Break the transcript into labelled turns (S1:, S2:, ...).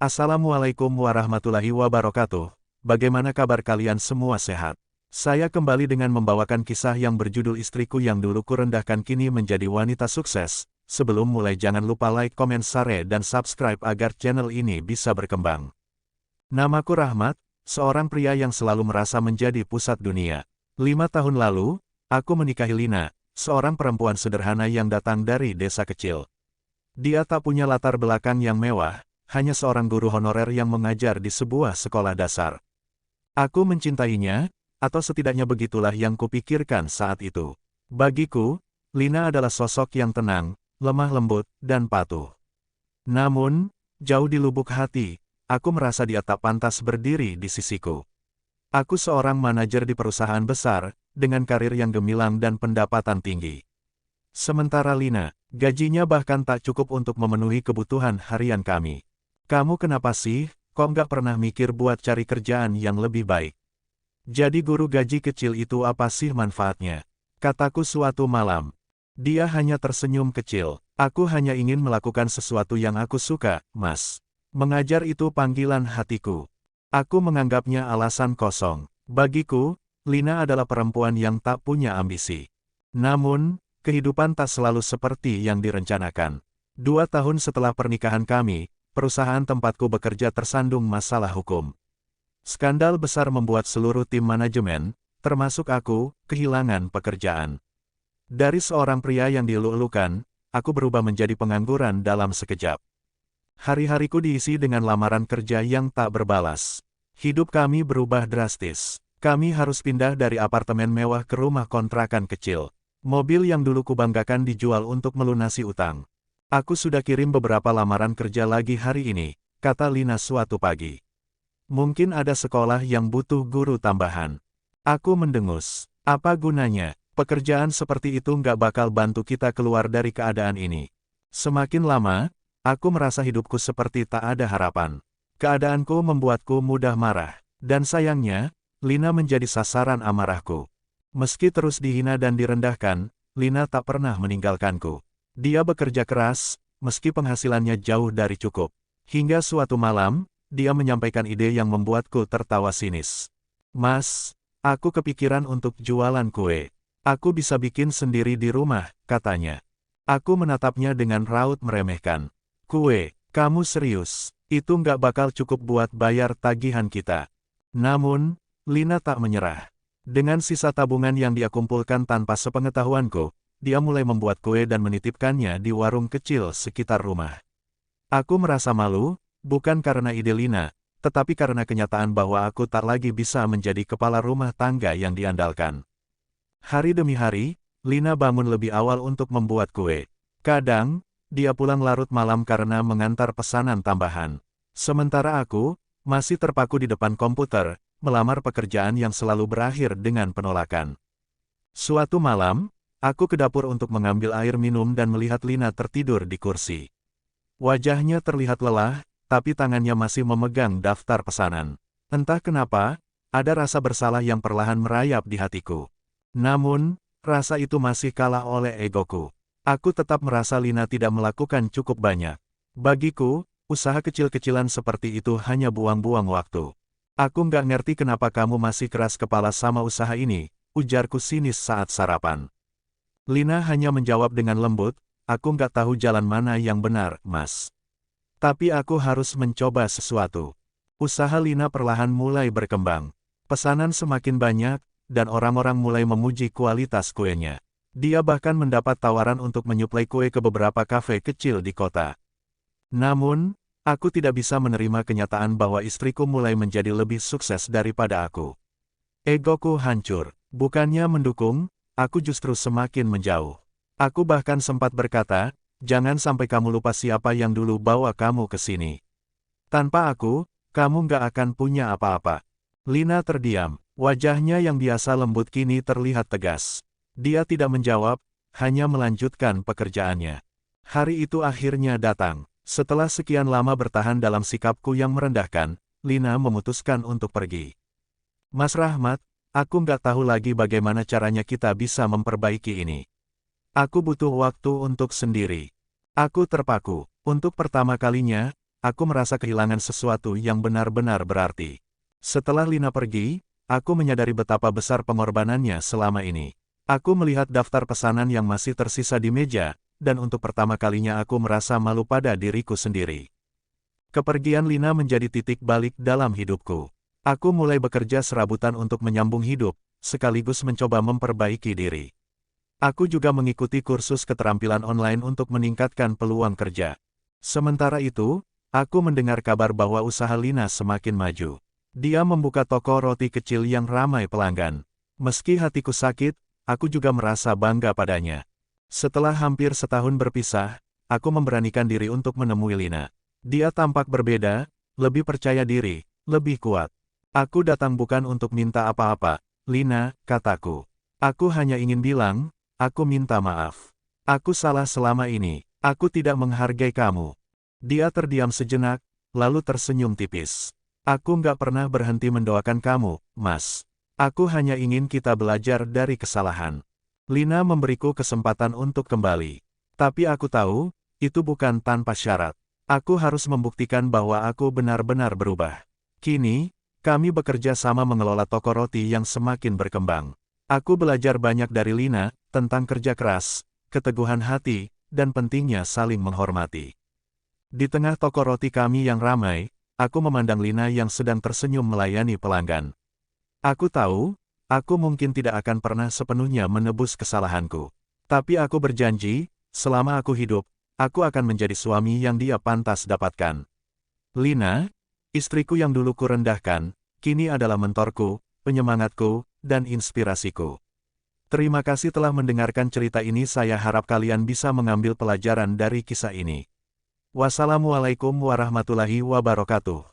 S1: Assalamualaikum warahmatullahi wabarakatuh. Bagaimana kabar kalian semua sehat? Saya kembali dengan membawakan kisah yang berjudul Istriku yang dulu kurendahkan kini menjadi wanita sukses. Sebelum mulai jangan lupa like, komen, share, dan subscribe agar channel ini bisa berkembang. Namaku Rahmat, seorang pria yang selalu merasa menjadi pusat dunia. 5 tahun lalu, aku menikahi Lina, seorang perempuan sederhana yang datang dari desa kecil. Dia tak punya latar belakang yang mewah, hanya seorang guru honorer yang mengajar di sebuah sekolah dasar. Aku mencintainya, atau setidaknya begitulah yang kupikirkan saat itu. Bagiku, Lina adalah sosok yang tenang, lemah lembut, dan patuh. Namun, jauh di lubuk hati, aku merasa dia tak pantas berdiri di sisiku. Aku seorang manajer di perusahaan besar, dengan karir yang gemilang dan pendapatan tinggi. Sementara Lina, gajinya bahkan tak cukup untuk memenuhi kebutuhan harian kami. Kamu kenapa sih, kok nggak pernah mikir buat cari kerjaan yang lebih baik? Jadi guru gaji kecil itu apa sih manfaatnya? Kataku suatu malam. Dia hanya tersenyum kecil. Aku hanya ingin melakukan sesuatu yang aku suka, Mas. Mengajar itu panggilan hatiku. Aku menganggapnya alasan kosong. Bagiku, Lina adalah perempuan yang tak punya ambisi. Namun, kehidupan tak selalu seperti yang direncanakan. 2 tahun setelah pernikahan kami, perusahaan tempatku bekerja tersandung masalah hukum. Skandal besar membuat seluruh tim manajemen, termasuk aku, kehilangan pekerjaan. Dari seorang pria yang dielu-elukan, aku berubah menjadi pengangguran dalam sekejap. Hari-hariku diisi dengan lamaran kerja yang tak berbalas. Hidup kami berubah drastis. Kami harus pindah dari apartemen mewah ke rumah kontrakan kecil. Mobil yang dulu kubanggakan dijual untuk melunasi utang. Aku sudah kirim beberapa lamaran kerja lagi hari ini, kata Lina suatu pagi. Mungkin ada sekolah yang butuh guru tambahan. Aku mendengus. Apa gunanya? Pekerjaan seperti itu nggak bakal bantu kita keluar dari keadaan ini. Semakin lama, aku merasa hidupku seperti tak ada harapan. Keadaanku membuatku mudah marah. Dan sayangnya, Lina menjadi sasaran amarahku. Meski terus dihina dan direndahkan, Lina tak pernah meninggalkanku. Dia bekerja keras, meski penghasilannya jauh dari cukup. Hingga suatu malam, dia menyampaikan ide yang membuatku tertawa sinis. Mas, aku kepikiran untuk jualan kue. Aku bisa bikin sendiri di rumah, katanya. Aku menatapnya dengan raut meremehkan. Kue, kamu serius? Itu nggak bakal cukup buat bayar tagihan kita. Namun, Lina tak menyerah. Dengan sisa tabungan yang dia kumpulkan tanpa sepengetahuanku, dia mulai membuat kue dan menitipkannya di warung kecil sekitar rumah. Aku merasa malu, bukan karena ide Lina, tetapi karena kenyataan bahwa aku tak lagi bisa menjadi kepala rumah tangga yang diandalkan. Hari demi hari, Lina bangun lebih awal untuk membuat kue. Kadang, dia pulang larut malam karena mengantar pesanan tambahan. Sementara aku, masih terpaku di depan komputer, melamar pekerjaan yang selalu berakhir dengan penolakan. Suatu malam, aku ke dapur untuk mengambil air minum dan melihat Lina tertidur di kursi. Wajahnya terlihat lelah, tapi tangannya masih memegang daftar pesanan. Entah kenapa, ada rasa bersalah yang perlahan merayap di hatiku. Namun, rasa itu masih kalah oleh egoku. Aku tetap merasa Lina tidak melakukan cukup banyak. Bagiku, usaha kecil-kecilan seperti itu hanya buang-buang waktu. Aku nggak ngerti kenapa kamu masih keras kepala sama usaha ini, ujarku sinis saat sarapan. Lina hanya menjawab dengan lembut, aku nggak tahu jalan mana yang benar, Mas. Tapi aku harus mencoba sesuatu. Usaha Lina perlahan mulai berkembang. Pesanan semakin banyak, dan orang-orang mulai memuji kualitas kuenya. Dia bahkan mendapat tawaran untuk menyuplai kue ke beberapa kafe kecil di kota. Namun, aku tidak bisa menerima kenyataan bahwa istriku mulai menjadi lebih sukses daripada aku. Egoku hancur. Bukannya mendukung, aku justru semakin menjauh. Aku bahkan sempat berkata, jangan sampai kamu lupa siapa yang dulu bawa kamu ke sini. Tanpa aku, kamu nggak akan punya apa-apa. Lina terdiam. Wajahnya yang biasa lembut kini terlihat tegas. Dia tidak menjawab, hanya melanjutkan pekerjaannya. Hari itu akhirnya datang. Setelah sekian lama bertahan dalam sikapku yang merendahkan, Lina memutuskan untuk pergi. Mas Rahmat, aku nggak tahu lagi bagaimana caranya kita bisa memperbaiki ini. Aku butuh waktu untuk sendiri. Aku terpaku. Untuk pertama kalinya, aku merasa kehilangan sesuatu yang benar-benar berarti. Setelah Lina pergi, aku menyadari betapa besar pengorbanannya selama ini. Aku melihat daftar pesanan yang masih tersisa di meja, dan untuk pertama kalinya aku merasa malu pada diriku sendiri. Kepergian Lina menjadi titik balik dalam hidupku. Aku mulai bekerja serabutan untuk menyambung hidup, sekaligus mencoba memperbaiki diri. Aku juga mengikuti kursus keterampilan online untuk meningkatkan peluang kerja. Sementara itu, aku mendengar kabar bahwa usaha Lina semakin maju. Dia membuka toko roti kecil yang ramai pelanggan. Meski hatiku sakit, aku juga merasa bangga padanya. Setelah hampir setahun berpisah, aku memberanikan diri untuk menemui Lina. Dia tampak berbeda, lebih percaya diri, lebih kuat. Aku datang bukan untuk minta apa-apa, Lina, kataku. Aku hanya ingin bilang, aku minta maaf. Aku salah selama ini, aku tidak menghargai kamu. Dia terdiam sejenak, lalu tersenyum tipis. Aku nggak pernah berhenti mendoakan kamu, Mas. Aku hanya ingin kita belajar dari kesalahan. Lina memberiku kesempatan untuk kembali. Tapi aku tahu, itu bukan tanpa syarat. Aku harus membuktikan bahwa aku benar-benar berubah. Kini, kami bekerja sama mengelola toko roti yang semakin berkembang. Aku belajar banyak dari Lina, tentang kerja keras, keteguhan hati, dan pentingnya saling menghormati. Di tengah toko roti kami yang ramai, aku memandang Lina yang sedang tersenyum melayani pelanggan. Aku tahu, aku mungkin tidak akan pernah sepenuhnya menebus kesalahanku. Tapi aku berjanji, selama aku hidup, aku akan menjadi suami yang dia pantas dapatkan. Lina, istriku yang dulu kurendahkan, kini adalah mentorku, penyemangatku, dan inspirasiku. Terima kasih telah mendengarkan cerita ini. Saya harap kalian bisa mengambil pelajaran dari kisah ini. Wassalamualaikum warahmatullahi wabarakatuh.